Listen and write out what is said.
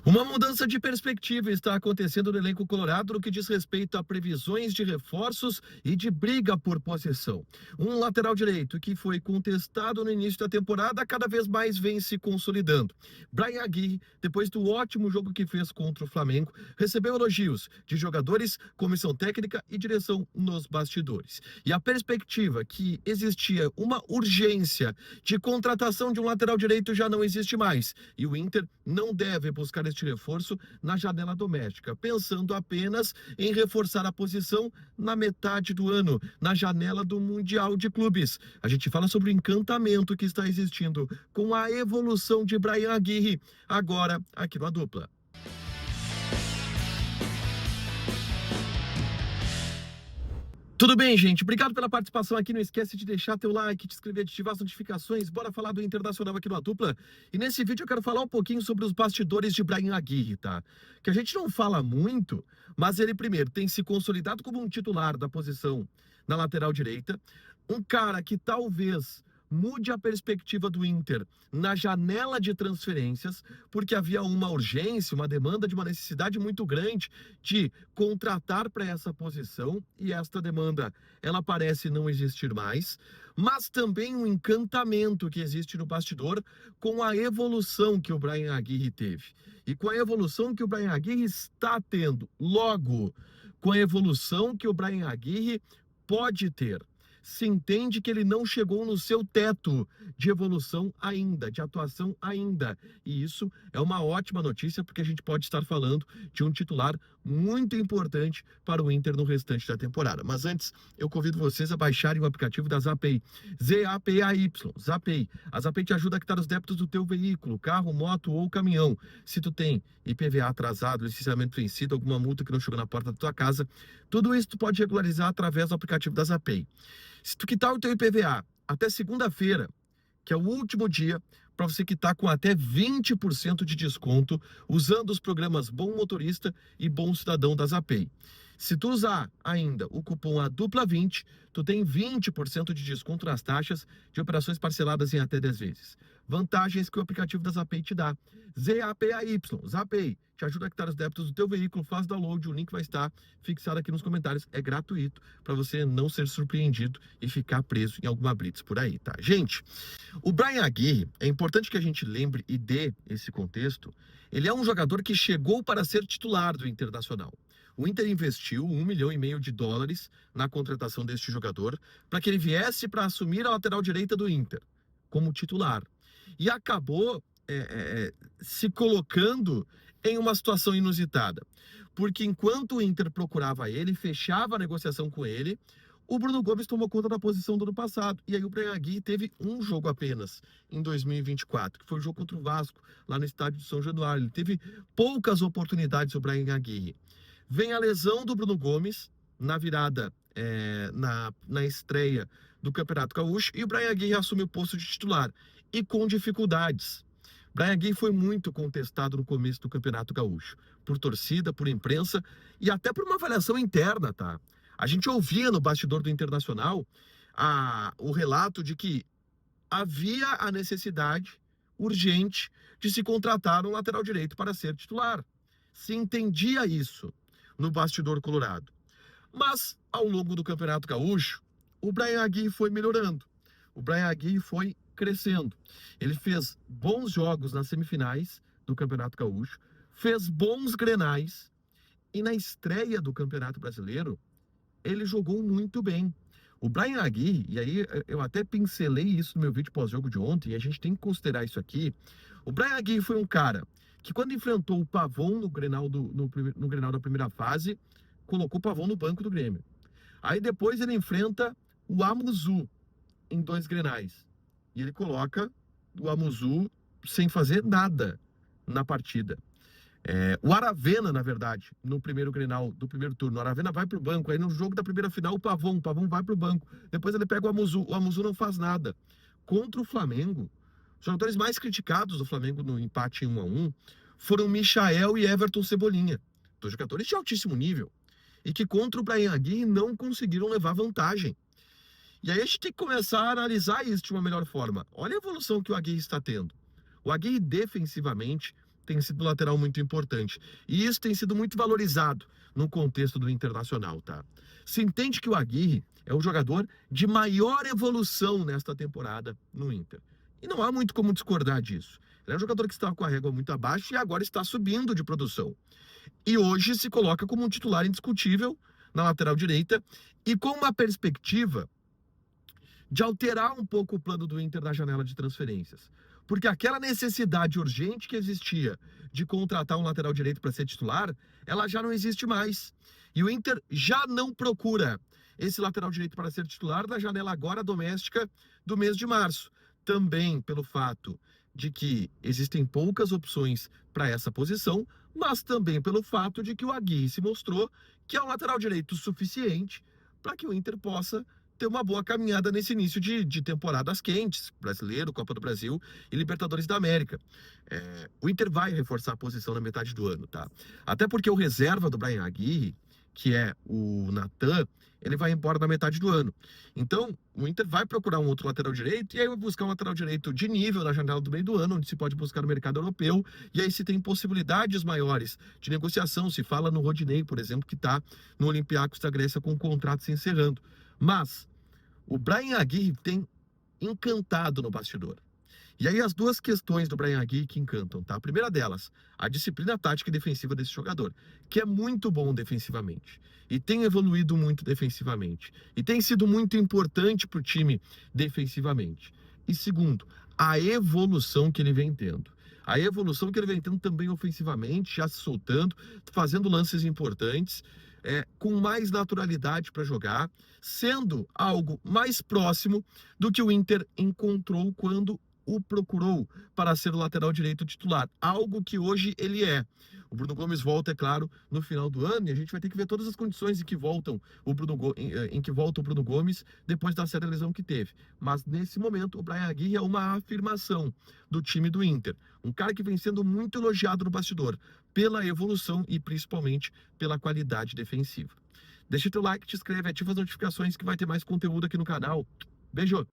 Uma mudança de perspectiva está acontecendo no elenco colorado no que diz respeito a previsões de reforços e de briga por posição. Um lateral direito que foi contestado no início da temporada cada vez mais vem se consolidando. Bryan Aguirre, depois do ótimo jogo que fez contra o Flamengo, recebeu elogios de jogadores, comissão técnica e direção nos bastidores. E a perspectiva que existia uma urgência de contratação de um lateral direito já não existe mais. E o Inter não deve buscar este reforço na janela doméstica, pensando apenas em reforçar a posição na metade do ano, na janela do Mundial de Clubes. A gente fala sobre o encantamento que está existindo com a evolução de Bryan Aguirre, agora aqui no A Dupla. Tudo bem, gente? Obrigado pela participação aqui. Não esquece de deixar teu like, de inscrever, de ativar as notificações. Bora falar do Internacional aqui no A Dupla. E nesse vídeo eu quero falar um pouquinho sobre os bastidores de Bryan Aguirre, tá? Que a gente não fala muito, mas ele primeiro tem se consolidado como um titular da posição na lateral direita. Um cara que talvez mude a perspectiva do Inter na janela de transferências, porque havia uma urgência, uma demanda de uma necessidade muito grande de contratar para essa posição, e esta demanda, ela parece não existir mais, mas também um encantamento que existe no bastidor com a evolução que o Bryan Aguirre teve, e com a evolução que o Bryan Aguirre está tendo, logo, com a evolução que o Bryan Aguirre pode ter. Se entende que ele não chegou no seu teto de evolução ainda, de atuação ainda. E isso é uma ótima notícia, porque a gente pode estar falando de um titular muito importante para o Inter no restante da temporada. Mas antes, eu convido vocês a baixarem o aplicativo da Zapay. Z-A-P-A-Y, Zapay. A Zapay te ajuda a quitar os débitos do teu veículo, carro, moto ou caminhão. Se tu tem IPVA atrasado, licenciamento vencido, alguma multa que não chegou na porta da tua casa, tudo isso tu pode regularizar através do aplicativo da Zapay. Se tu quitar o teu IPVA até segunda-feira, que é o último dia para você quitar com até 20% de desconto, usando os programas Bom Motorista e Bom Cidadão da Zapay. Se tu usar ainda o cupom ADUPLA20, tu tem 20% de desconto nas taxas de operações parceladas em até 10 vezes. Vantagens que o aplicativo da Zapay te dá. Z-A-P-A-Y, Zapay, te ajuda a quitar os débitos do teu veículo, faz download, o link vai estar fixado aqui nos comentários. É gratuito para você não ser surpreendido e ficar preso em alguma blitz por aí, tá? Gente, o Bryan Aguirre, é importante que a gente lembre e dê esse contexto, ele é um jogador que chegou para ser titular do Internacional. O Inter investiu US$ 1,5 milhão na contratação deste jogador para que ele viesse para assumir a lateral direita do Inter como titular. E acabou se colocando em uma situação inusitada. Porque enquanto o Inter procurava ele, fechava a negociação com ele, o Bruno Gomes tomou conta da posição do ano passado. E aí o Bryan Aguirre teve um jogo apenas em 2024, que foi o jogo contra o Vasco, lá no estádio de São Januário. Ele teve poucas oportunidades, o Bryan Aguirre. Vem a lesão do Bruno Gomes na virada, na estreia do Campeonato Gaúcho, e o Bryan Aguirre assume o posto de titular, e com dificuldades. Bryan Aguirre foi muito contestado no começo do Campeonato Gaúcho, por torcida, por imprensa e até por uma avaliação interna, tá? A gente ouvia no bastidor do Internacional o relato de que havia a necessidade urgente de se contratar um lateral direito para ser titular. Se entendia isso no bastidor colorado. Mas, ao longo do Campeonato Gaúcho, o Bryan Aguirre foi melhorando. O Bryan Aguirre foi crescendo. Ele fez bons jogos nas semifinais do Campeonato Gaúcho, fez bons grenais, e na estreia do Campeonato Brasileiro, ele jogou muito bem. O Bryan Aguirre, e aí eu até pincelei isso no meu vídeo pós-jogo de ontem, e a gente tem que considerar isso aqui. O Bryan Aguirre foi um cara que, quando enfrentou o Pavon no Grenal da primeira fase, colocou o Pavon no banco do Grêmio. Aí depois ele enfrenta o Amuzu em 2 grenais. E ele coloca o Amuzu sem fazer nada na partida. O Aravena, na verdade, no primeiro Grenal do primeiro turno, o Aravena vai para o banco. Aí no jogo da primeira final, o Pavon vai para o banco. Depois ele pega o Amuzu não faz nada. Contra o Flamengo, os jogadores mais criticados do Flamengo no empate em 1-1 foram Michael e Everton Cebolinha, 2 jogadores de altíssimo nível, e que contra o Bryan Aguirre não conseguiram levar vantagem. E aí a gente tem que começar a analisar isso de uma melhor forma. Olha a evolução que o Aguirre está tendo. O Aguirre defensivamente tem sido um lateral muito importante. E isso tem sido muito valorizado no contexto do Internacional, tá? Se entende que o Aguirre é o jogador de maior evolução nesta temporada no Inter. E não há muito como discordar disso. Ele é um jogador que estava com a régua muito abaixo e agora está subindo de produção. E hoje se coloca como um titular indiscutível na lateral direita e com uma perspectiva de alterar um pouco o plano do Inter na janela de transferências. Porque aquela necessidade urgente que existia de contratar um lateral direito para ser titular, ela já não existe mais. E o Inter já não procura esse lateral direito para ser titular na janela agora doméstica do mês de março. Também pelo fato de que existem poucas opções para essa posição, mas também pelo fato de que o Aguirre se mostrou que é um lateral direito suficiente para que o Inter possa ter uma boa caminhada nesse início de temporadas quentes, Brasileiro, Copa do Brasil e Libertadores da América. O Inter vai reforçar a posição na metade do ano, tá? Até porque o reserva do Bryan Aguirre, que é o Natan, ele vai embora na metade do ano. Então, o Inter vai procurar um outro lateral direito e aí vai buscar um lateral direito de nível na janela do meio do ano, onde se pode buscar no mercado europeu, e aí se tem possibilidades maiores de negociação. Se fala no Rodinei, por exemplo, que está no Olympiacos da Grécia com o contrato se encerrando. Mas o Bryan Aguirre tem encantado no bastidor. E aí as duas questões do Bryan Aguirre que encantam, tá? A primeira delas, a disciplina tática e defensiva desse jogador, que é muito bom defensivamente e tem evoluído muito defensivamente e tem sido muito importante para o time defensivamente. E segundo, a evolução que ele vem tendo. A evolução que ele vem tendo também ofensivamente, já se soltando, fazendo lances importantes, com mais naturalidade para jogar, sendo algo mais próximo do que o Inter encontrou quando o procurou para ser o lateral direito titular, algo que hoje ele é. O Bruno Gomes volta, é claro, no final do ano, e a gente vai ter que ver todas as condições em que volta o Bruno Gomes depois da séria lesão que teve. Mas nesse momento, o Bryan Aguirre é uma afirmação do time do Inter. Um cara que vem sendo muito elogiado no bastidor pela evolução e principalmente pela qualidade defensiva. Deixa o teu like, te inscreve, ativa as notificações que vai ter mais conteúdo aqui no canal. Beijo!